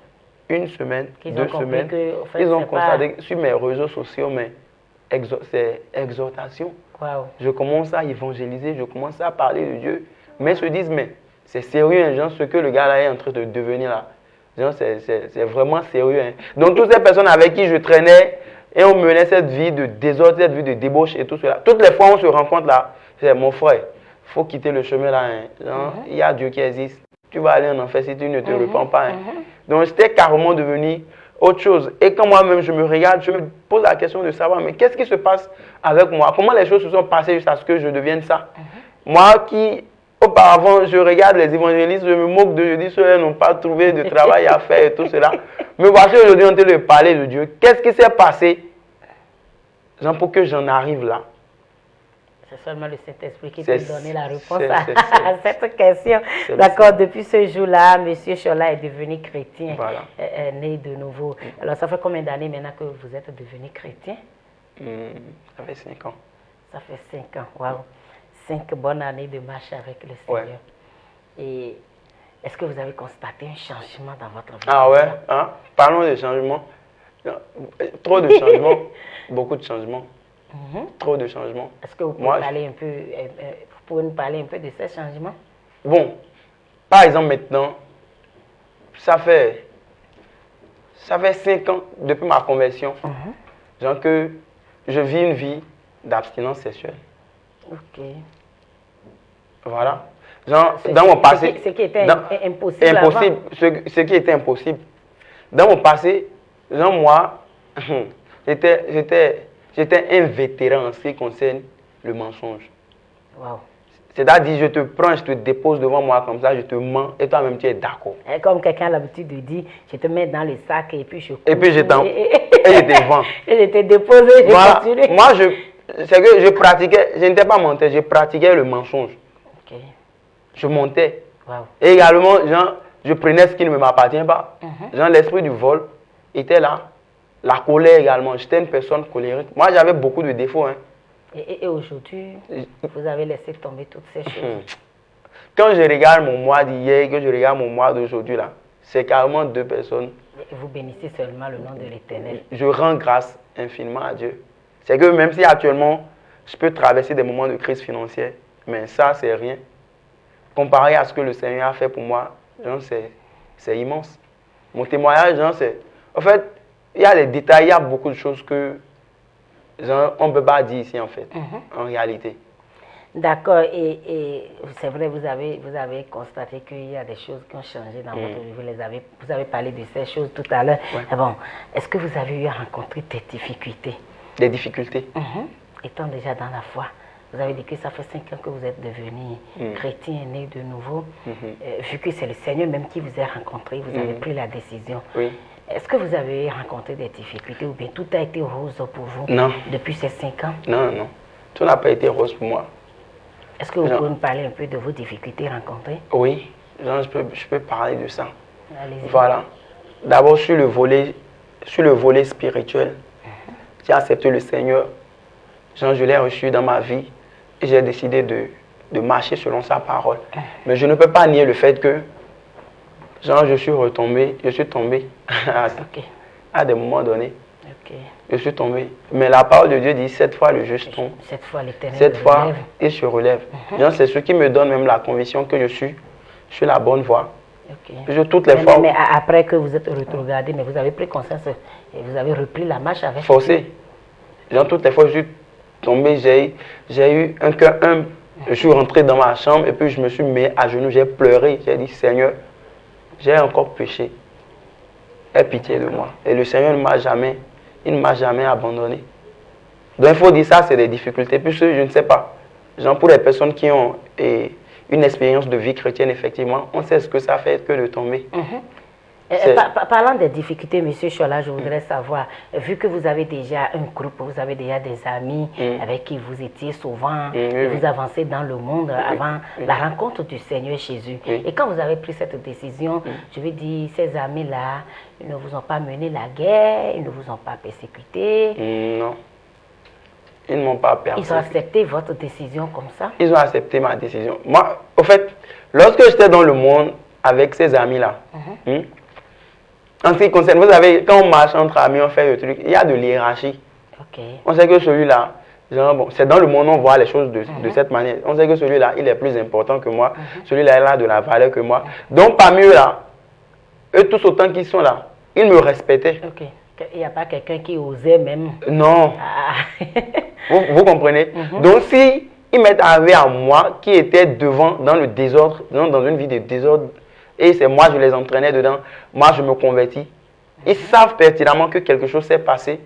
Une semaine, 2 semaines, ils ont constaté sur mes réseaux sociaux, mais c'est exhortation. Je commence à évangéliser, je commence à parler de Dieu. Mais ils se disent, mais c'est sérieux, genre, ce que le gars là est en train de devenir là. C'est vraiment sérieux. Hein. Donc, toutes ces personnes avec qui je traînais et on menait cette vie de désordre, cette vie de débauche et tout cela. Toutes les fois où on se rencontre là, c'est mon frère, il faut quitter le chemin là. Hein. Il y a Dieu qui existe. Tu vas aller en enfer si tu ne te repens pas. Hein. Donc, j'étais carrément devenu autre chose. Et quand moi-même je me regarde, je me pose la question de savoir, mais qu'est-ce qui se passe avec moi? Comment les choses se sont passées jusqu'à ce que je devienne ça? Moi qui... Auparavant, je regarde les évangélistes, je me moque de, je dis, ceux-là n'ont pas trouvé de travail à faire et tout cela. Mais voici aujourd'hui, on est en train de parler de Dieu. Qu'est-ce qui s'est passé, Jean, pour que j'en arrive là? C'est seulement le Saint-Esprit qui peut donner la réponse à cette question. D'accord, depuis ce jour-là, M. Chola est devenu chrétien, né de nouveau. Alors, ça fait combien d'années maintenant que vous êtes devenu chrétien? Ça fait 5 ans. Ça fait 5 ans, waouh. 5 bonnes années de marche avec le Seigneur. Et est-ce que vous avez constaté un changement dans votre vie? Ah ouais, hein? Parlons de changements. Trop de changements, beaucoup de changements. Trop de changements. Est-ce que vous pouvez nous parler un peu de ces changements? Bon, par exemple maintenant, ça fait 5 ans depuis ma conversion, genre que je vis une vie d'abstinence sexuelle. Ok. Voilà. Genre, dans mon passé... Ce qui était impossible impossible, ce qui était impossible. Dans mon passé, genre moi, j'étais un vétéran en ce qui concerne le mensonge. Wow. C'est-à-dire, je te prends, je te dépose devant moi comme ça, je te mens et toi-même tu es d'accord. Comme quelqu'un a l'habitude de dire, je te mets dans le sac et puis je cours. Et puis je t'en... Et je te vends. Et je t'ai déposé, voilà. Moi, c'est que je pratiquais, je n'étais pas menteur, je pratiquais le mensonge. Ok. Je montais. Wow. Et également, genre, je prenais ce qui ne m'appartient pas. Genre, l'esprit du vol était là. La colère également. J'étais une personne colérique. Moi, j'avais beaucoup de défauts. Hein. Et aujourd'hui, vous avez laissé tomber toutes ces choses. Quand je regarde mon mois d'hier, que je regarde mon mois d'aujourd'hui, là, c'est carrément deux personnes. Vous bénissez seulement le nom de l'Éternel. Je rends grâce infiniment à Dieu. C'est que même si actuellement, je peux traverser des moments de crise financière, mais ça, c'est rien. Comparé à ce que le Seigneur a fait pour moi, c'est immense. Mon témoignage, c'est... En fait, il y a des détails, il y a beaucoup de choses que on ne peut pas dire ici, en fait, en réalité. D'accord, et c'est vrai, vous avez constaté qu'il y a des choses qui ont changé dans votre vie. Vous avez parlé de ces choses tout à l'heure. Ouais. Bon, est-ce que vous avez eu à rencontrer des difficultés? Des difficultés? Étant déjà dans la foi, vous avez dit que ça fait 5 ans que vous êtes devenu chrétien, né de nouveau. Vu que c'est le Seigneur même qui vous a rencontré, vous avez pris la décision. Oui. Est-ce que vous avez rencontré des difficultés ou bien tout a été rose pour vous depuis ces 5 ans? Non, non. Tout n'a pas été rose pour moi. Est-ce que vous pouvez nous parler un peu de vos difficultés rencontrées? Oui, je peux parler de ça. Allez-y. Voilà. D'abord, sur le volet spirituel, j'ai accepté le Seigneur. Je l'ai reçu dans ma vie et j'ai décidé de marcher selon sa parole. Mais je ne peux pas nier le fait que je suis tombé à des moments donnés. Je suis tombé. Mais la parole de Dieu dit 7 fois le juste tombe. 7 fois l'Éternel. 7 fois et se relève. C'est ce qui me donne même la conviction que je suis sur la bonne voie. Toutes les fois. Mais après que vous êtes rétrogradé, mais vous avez pris conscience et vous avez repris la marche avec. Forcé. Toutes les fois je suis tombé, j'ai eu un cœur humble. Je suis rentré dans ma chambre et puis je me suis mis à genoux, j'ai pleuré. J'ai dit Seigneur, j'ai encore péché. Aie pitié de moi. Et le Seigneur ne m'a jamais abandonné. Donc il faut dire ça, c'est des difficultés. Puisque je ne sais pas. Pour les personnes qui ont une expérience de vie chrétienne, effectivement, on sait ce que ça fait que de tomber. Parlant des difficultés, M. Chola, je voudrais savoir, vu que vous avez déjà un groupe, vous avez déjà des amis avec qui vous étiez souvent, et vous avancez dans le monde avant la rencontre du Seigneur Jésus. Et quand vous avez pris cette décision, je veux dire, ces amis-là, ils ne vous ont pas mené la guerre, ils ne vous ont pas persécuté. Non. Ils ne m'ont pas persécuté. Ils ont accepté votre décision comme ça? Ils ont accepté ma décision. Moi, au fait, lorsque j'étais dans le monde avec ces amis-là, en ce qui concerne, vous savez, quand on marche entre amis, on fait le truc, il y a de l'hiérarchie. On sait que celui-là, c'est dans le monde, on voit les choses de cette manière. On sait que celui-là, il est plus important que moi. Celui-là, il a de la valeur que moi. Donc, parmi eux là, eux tous autant qu'ils sont là, ils me respectaient. Il n'y a pas quelqu'un qui osait même. Non. Vous comprenez? Donc, si ils m'étaient arrivés à moi, qui était devant, dans le désordre, dans une vie de désordre, et c'est moi, je les entraînais dedans, moi, je me convertis. Ils savent pertinemment que quelque chose s'est passé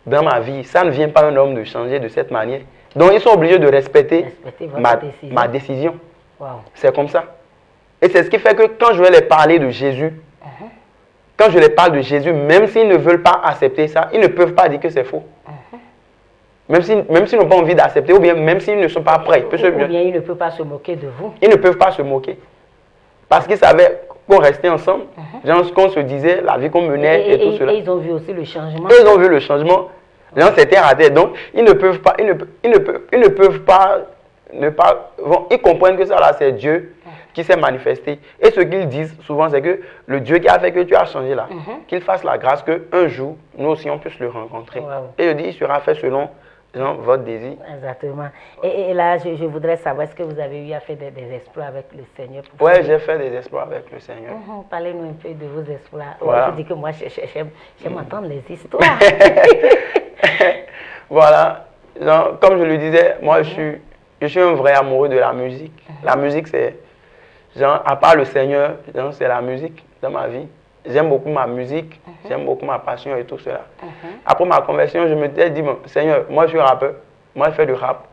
dans ma vie. Ça ne vient pas un homme de changer de cette manière. Donc, ils sont obligés de respecter ma décision. C'est comme ça. Et c'est ce qui fait que quand je vais les parler de Jésus, quand je les parle de Jésus, même s'ils ne veulent pas accepter ça, ils ne peuvent pas dire que c'est faux. Même s'ils n'ont pas envie d'accepter, ou bien même s'ils ne sont pas prêts. Ou bien ils ne peuvent pas se moquer de vous. Ils ne peuvent pas se moquer. Parce qu'ils savaient qu'on restait ensemble, ce qu'on se disait, la vie qu'on menait et tout cela. Et ils ont vu aussi le changement. Ils ont vu le changement. C'était raté. Donc, ils ne peuvent pas, ils comprennent que ça là, c'est Dieu qui s'est manifesté. Et ce qu'ils disent souvent, c'est que le Dieu qui a fait que tu as changé là, qu'il fasse la grâce qu'un jour, nous aussi, on puisse le rencontrer. Et je dis, il sera fait selon votre désir. Exactement. Et là, je voudrais savoir, est-ce que vous avez eu à faire des exploits avec le Seigneur? Oui, j'ai fait des exploits avec le Seigneur. Parlez-nous un peu de vos exploits. Voilà. Je dis que moi, j'aime entendre les histoires. Voilà. Comme je le disais, moi, je je suis un vrai amoureux de la musique. La musique, c'est, genre, à part le Seigneur, c'est la musique dans ma vie. J'aime beaucoup ma musique, j'aime beaucoup ma passion et tout cela. Après ma conversion, je me suis dit, bon, Seigneur, moi je suis rappeur, moi je fais du rap.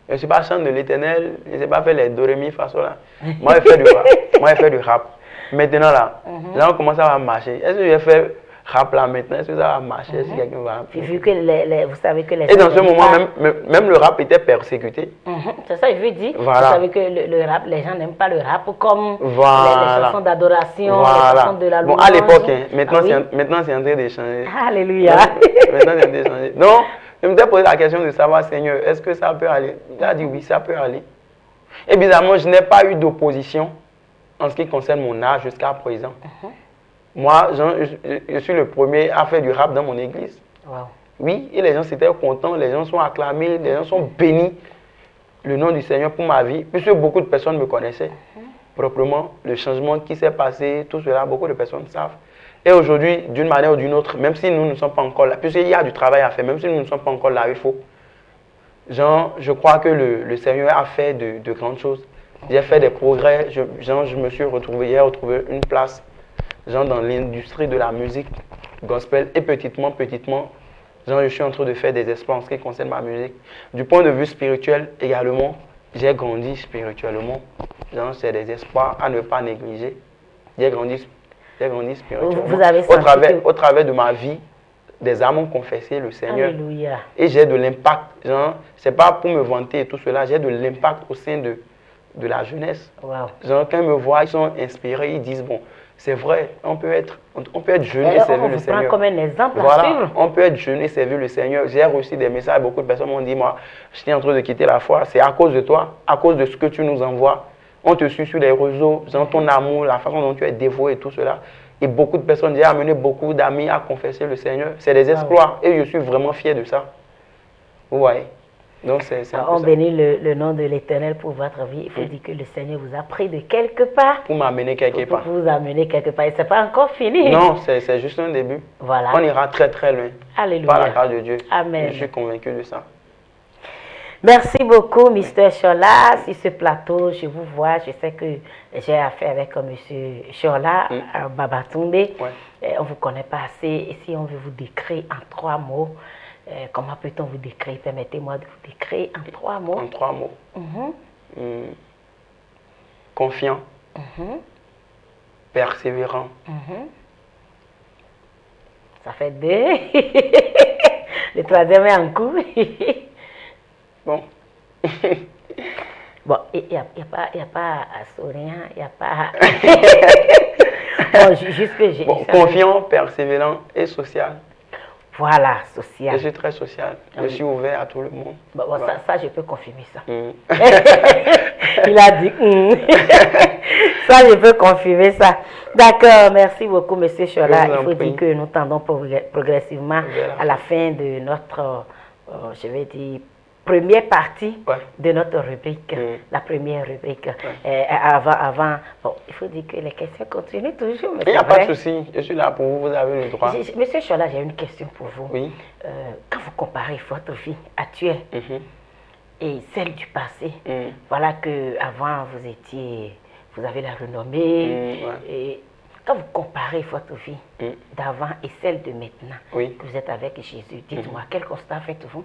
Je ne suis pas chant de l'Éternel, je ne sais pas faire les do, ré, mi, fa, sol, là. Moi je fais du rap, moi je fais du rap. Maintenant là, là on commence à marcher. Est-ce que je vais faire rap là maintenant? Est-ce que ça va marcher? Est-ce que quelqu'un va... Vu que vous savez que les... Et dans ce moment, même le rap était persécuté. C'est ça, je veux dire. Voilà. Vous savez que le rap, les gens n'aiment pas le rap comme voilà. les chansons d'adoration, les chansons de la louange. Bon, à l'époque, hein, maintenant c'est en train de changer. Alléluia. Maintenant c'est en train de changer. Donc, je me suis posé la question de savoir, Seigneur, est-ce que ça peut aller? Il a dit oui, ça peut aller. Et bizarrement, je n'ai pas eu d'opposition en ce qui concerne mon art jusqu'à présent. Moi, je suis le premier à faire du rap dans mon église. Wow. Oui, et les gens étaient contents, les gens sont acclamés, les gens sont bénis. Le nom du Seigneur pour ma vie, puisque beaucoup de personnes me connaissaient proprement, le changement qui s'est passé, tout cela, beaucoup de personnes savent. Et aujourd'hui, d'une manière ou d'une autre, même si nous ne sommes pas encore là, puisqu'il y a du travail à faire, même si nous ne sommes pas encore là, il faut. Genre, je crois que le Seigneur a fait de grandes choses. J'ai fait des progrès, je me suis retrouvé, j'ai retrouvé une place genre dans l'industrie de la musique gospel et petitement, genre je suis en train de faire des exploits en ce qui concerne ma musique. Du point de vue spirituel également, j'ai grandi spirituellement. Genre c'est des espoirs à ne pas négliger. J'ai grandi spirituellement. Vous avez au travers de ma vie, des âmes ont confessé le Seigneur. Alléluia. Et j'ai de l'impact. Genre, c'est pas pour me vanter et tout cela, j'ai de l'impact au sein de la jeunesse. Wow. Genre quand ils me voient, ils sont inspirés, ils disent bon, c'est vrai, on peut être jeune et servir le Seigneur. On prend comme un exemple voilà, à suivre. on peut être jeune et servir le Seigneur. J'ai reçu des messages, beaucoup de personnes m'ont dit, moi, je suis en train de quitter la foi, c'est à cause de toi, à cause de ce que tu nous envoies. On te suit sur les réseaux, genre ton amour, la façon dont tu es dévoué et tout cela. Et beaucoup de personnes, j'ai amené beaucoup d'amis à confesser le Seigneur. C'est des exploits et je suis vraiment fier de ça. Vous voyez? Donc on bénit le nom de l'Éternel pour votre vie. Il faut dire que le Seigneur vous a pris de quelque part. Pour m'amener quelque part. Pour vous amener quelque part. Et ce n'est pas encore fini. Non, c'est juste un début. Voilà. On ira très très loin. Alléluia. Par la grâce de Dieu. Amen. Je suis convaincu de ça. Merci beaucoup, Mr. Chola. Sur ce plateau, je vous vois. Je sais que j'ai affaire avec M. Chola à Babatunde. Ouais. On ne vous connaît pas assez. Et si on veut vous décrire en 3 mots, comment peut-on vous décrire? Permettez-moi de vous décrire en 3 mots. En 3 mots. Confiant. Persévérant. Ça fait 2. Le 3e est en cours. Bon. Bon, il n'y a pas à sourire, il n'y a pas... Bon, juste que j'ai... Bon, confiant, persévérant et social. Voilà, social. Je suis très social. Je suis ouvert à tout le monde. Bon, voilà. ça, je peux confirmer ça. Il a dit... Ça, je peux confirmer ça. D'accord, merci beaucoup, M. Chola. Il faut dire que nous tendons progressivement à la fin de notre, je vais dire, première partie de notre rubrique, la première rubrique. Avant, bon, il faut dire que les questions continuent toujours. Il n'y a pas de souci, je suis là pour vous, vous avez le droit. Monsieur Chola, j'ai une question pour vous. Oui. Quand vous comparez votre vie actuelle et celle du passé, voilà que avant vous avez la renommée. Et quand vous comparez votre vie d'avant et celle de maintenant, que vous êtes avec Jésus, dites-moi, quel constat faites-vous?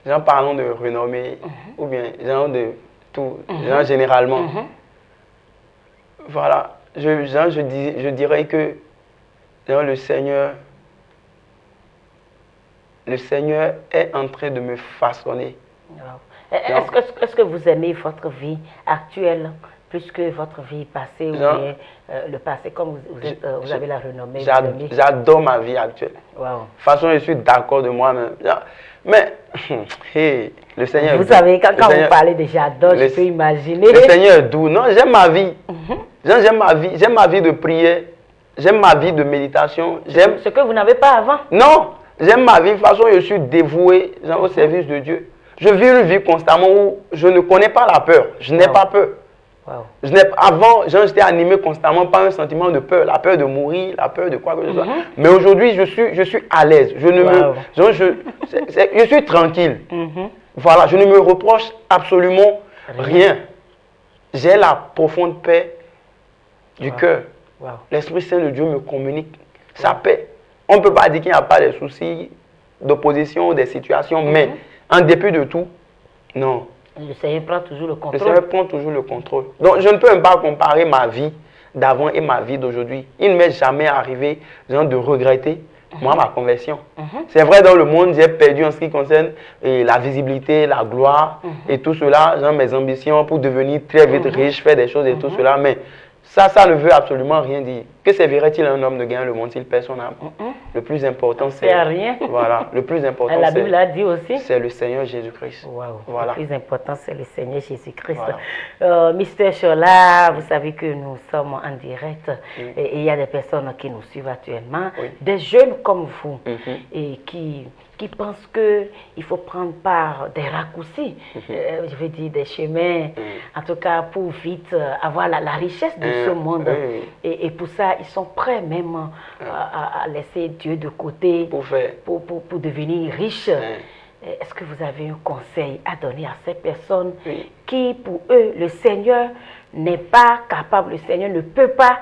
Genre parlons de renommée ou bien genre de tout, genre généralement. Voilà, je dirais que genre, le Seigneur est en train de me façonner. Est-ce que vous aimez votre vie actuelle plus que votre vie passée ou bien le passé, comme vous avez la renommée? J'adore ma vie actuelle. De toute façon, je suis d'accord de moi-même. Mais, hey, le Seigneur... Vous savez, quand vous parlez de j'adore, je peux imaginer... Le Seigneur est doux. Non, j'aime ma vie. J'aime ma vie. J'aime ma vie de prière. J'aime ma vie de méditation. J'aime... Ce que vous n'avez pas avant? Non, j'aime ma vie. De toute façon, je suis dévoué au service de Dieu. Je vis une vie constamment où je ne connais pas la peur. Je n'ai pas peur. Avant, j'étais animé constamment par un sentiment de peur, la peur de mourir, la peur de quoi que ce soit. Mais aujourd'hui, je suis à l'aise. Je suis tranquille. Voilà, je ne me reproche absolument rien. J'ai la profonde paix du cœur. L'Esprit Saint de Dieu me communique sa paix. On ne peut pas dire qu'il n'y a pas de soucis d'opposition ou des situations, mais en dépit de tout, non. Le Seigneur prend toujours le contrôle. Le Seigneur prend toujours le contrôle. Donc, je ne peux même pas comparer ma vie d'avant et ma vie d'aujourd'hui. Il ne m'est jamais arrivé genre, de regretter moi, ma conversion. C'est vrai, dans le monde, j'ai perdu en ce qui concerne la visibilité, la gloire et tout cela, genre mes ambitions pour devenir très vite riche, faire des choses et tout cela, mais ça ne veut absolument rien dire. Que servirait-il à un homme de gagner le monde s'il perd son âme? Le plus important, c'est rien. Voilà, le plus important, la Bible a dit aussi. C'est le Seigneur Jésus-Christ. Voilà. Le plus important, c'est le Seigneur Jésus-Christ. Voilà. Mr. Chola, vous savez que nous sommes en direct et il y a des personnes qui nous suivent actuellement, des jeunes comme vous et qui pensent qu'il faut prendre part des raccourcis, je veux dire des chemins, en tout cas pour vite avoir la richesse de ce monde. Et pour ça, ils sont prêts même à laisser Dieu de côté pour devenir riches. Est-ce que vous avez un conseil à donner à ces personnes qui, pour eux, le Seigneur n'est pas capable, le Seigneur ne peut pas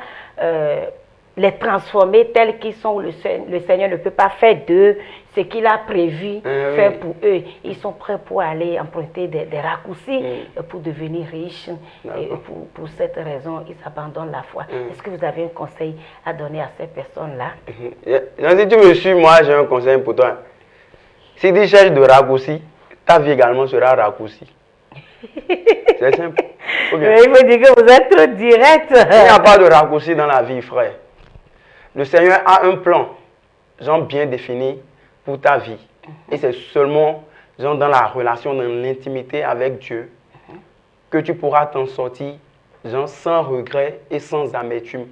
les transformer tels qu'ils sont, le Seigneur ne peut pas faire d'eux ce qu'il a prévu faire pour eux. Ils sont prêts pour aller emprunter des raccourcis pour devenir riches. Et pour cette raison, ils abandonnent la foi. Est-ce que vous avez un conseil à donner à ces personnes-là? Si tu me suis, moi j'ai un conseil pour toi. Si tu cherches de raccourcis, ta vie également sera raccourcie. C'est simple. Mais il faut dire que vous êtes trop direct. Il n'y a pas de raccourci dans la vie, frère. Le Seigneur a un plan, genre bien défini pour ta vie. Et c'est seulement genre dans la relation, dans l'intimité avec Dieu, que tu pourras t'en sortir genre sans regret et sans amertume.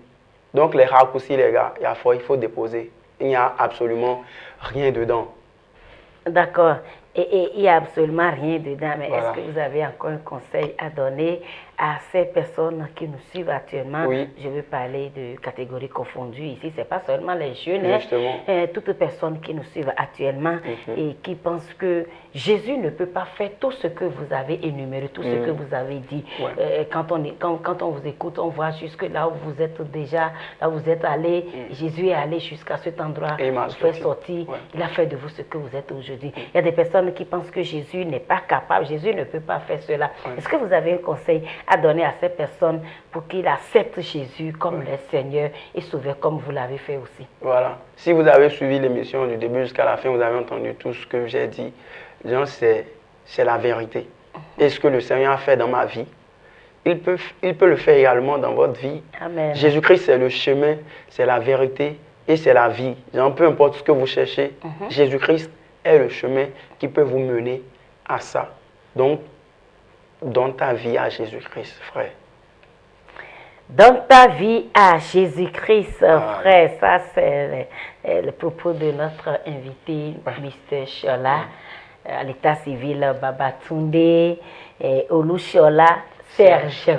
Donc les raccourcis, les gars, il faut déposer. Il n'y a absolument rien dedans. D'accord. Et il n'y a absolument rien dedans. Mais est-ce que vous avez encore un conseil à donner à ces personnes qui nous suivent actuellement? Je veux parler de catégories confondues ici. Ce n'est pas seulement les jeunes, toutes personnes qui nous suivent actuellement et qui pensent que Jésus ne peut pas faire tout ce que vous avez énuméré, tout ce que vous avez dit. Quand on vous écoute, on voit jusque là où vous êtes déjà, là où vous êtes allé. Jésus est allé jusqu'à cet endroit, vous fait sortir. Il a fait de vous ce que vous êtes aujourd'hui. Il y a des personnes qui pensent que Jésus n'est pas capable, Jésus ne peut pas faire cela. Est-ce que vous avez un conseil à donner à ces personnes pour qu'ils acceptent Jésus comme leur Seigneur et Sauveur comme vous l'avez fait aussi? Voilà. Si vous avez suivi l'émission du début jusqu'à la fin, vous avez entendu tout ce que j'ai dit. C'est la vérité. Et ce que le Seigneur a fait dans ma vie, il peut le faire également dans votre vie. Amen. Jésus-Christ, c'est le chemin, c'est la vérité et c'est la vie. Genre, peu importe ce que vous cherchez, Jésus-Christ est le chemin qui peut vous mener à ça. Donc, donne ta vie à Jésus-Christ, frère. Donne ta vie à Jésus-Christ, frère. Ça, c'est le propos de notre invité, Mr. Chola, à l'état civil Babatunde et Oluchola Serge.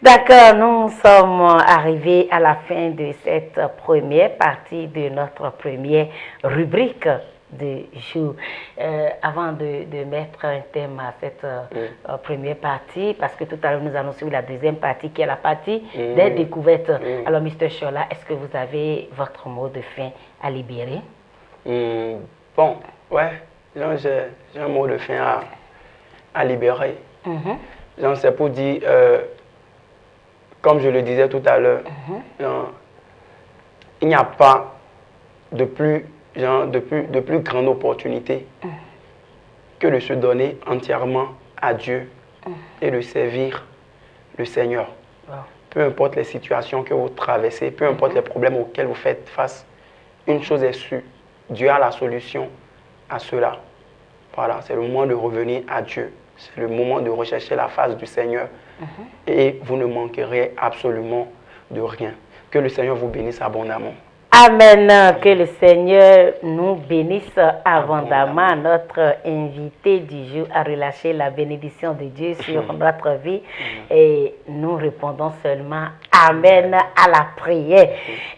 D'accord, nous sommes arrivés à la fin de cette première partie de notre première rubrique de jour. Avant de mettre un thème à cette première partie, parce que tout à l'heure nous allons suivre la deuxième partie qui est la partie des découvertes. Alors, Mr. Chola, est-ce que vous avez votre mot de fin à libérer? Bon, j'ai un mot de fin à libérer. C'est pour dire, comme je le disais tout à l'heure, il n'y a pas de plus grande opportunité que de se donner entièrement à Dieu et de servir le Seigneur. Peu importe les situations que vous traversez, peu importe les problèmes auxquels vous faites face, une chose est sûre, Dieu a la solution à cela. Voilà, c'est le moment de revenir à Dieu. C'est le moment de rechercher la face du Seigneur. Et vous ne manquerez absolument de rien. Que le Seigneur vous bénisse abondamment. Amen. Que le Seigneur nous bénisse abondamment. Notre invité du jour a relâché la bénédiction de Dieu sur notre vie. Et nous répondons seulement Amen à la prière.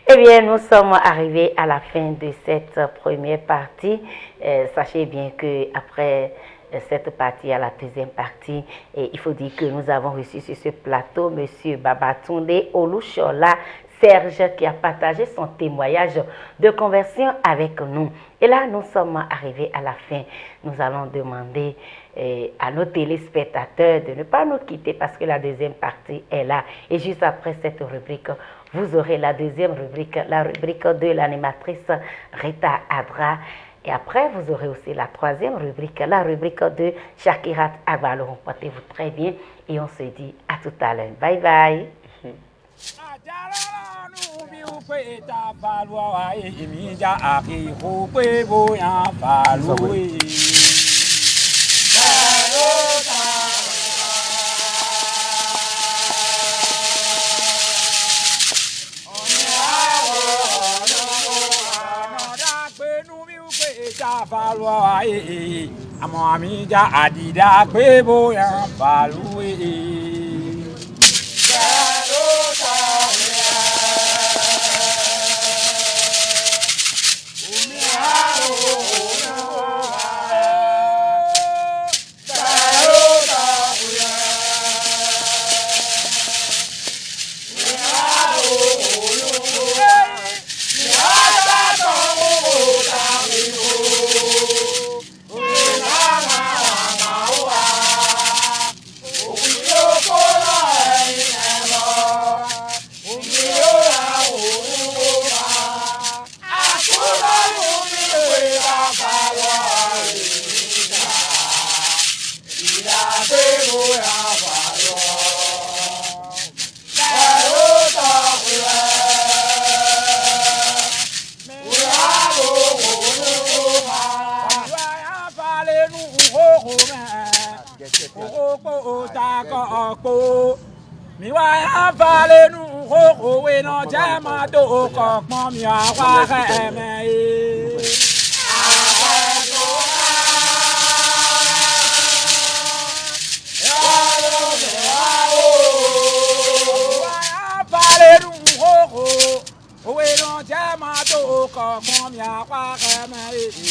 Eh bien, nous sommes arrivés à la fin de cette première partie. Sachez bien que après cette partie à la deuxième partie. Et il faut dire que nous avons reçu sur ce plateau M. Babatunde Olushola Serge qui a partagé son témoignage de conversion avec nous. Et là, nous sommes arrivés à la fin. Nous allons demander à nos téléspectateurs de ne pas nous quitter parce que la deuxième partie est là. Et juste après cette rubrique, vous aurez la deuxième rubrique, la rubrique de l'animatrice Rita Adra. Et après, vous aurez aussi la troisième rubrique, la rubrique de Shakirat Avalon. Portez-vous très bien et on se dit à tout à l'heure. Bye bye. Amamija adida kwebo ya balue. Mi wa ya vale nu ho we no jama do ko pon mi awa he me e vale nu ho we no jama do ko pon mi awa he me e